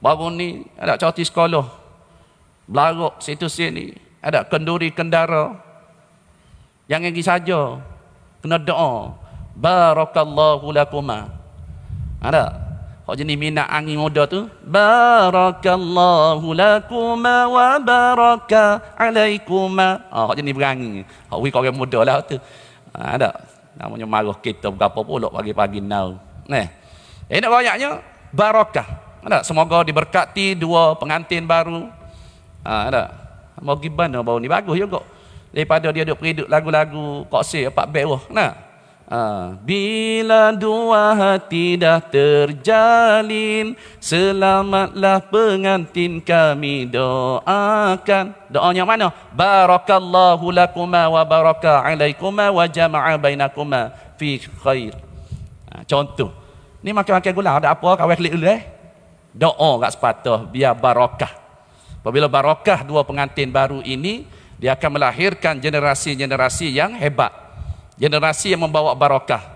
Baru ni ada cuti sekolah, belarok situ sini, ada kenduri kendara. Jangan pergi saja, kena doa. Barakallahu lakuma. Ada. Kalau jenis minat angin muda tu, barakallahu lakuma wa baraka alaikuma. Kalau jenis berangin. Kalau kau orang muda lah tu. Ada. Namanya marah kita berapa pulak pagi-pagi now. Nak banyaknya barakah. Ada. Semoga diberkati dua pengantin baru. Ada. Mau gimana bau ni bagus juga. Daripada dia duk periduk lagu-lagu koksir 4 bawah. Nah. Bila dua hati dah terjalin, selamatlah pengantin kami doakan. Doanya mana? Barakallahu lakuma wa baraka alaikuma wa jama'a bainakuma fi khair. Contoh. Ni makan-makan gula, ada apa kawin klik dulu Doa kat sepatah biar barakah. Apabila barakah dua pengantin baru ini, dia akan melahirkan generasi-generasi yang hebat. Generasi yang membawa barakah.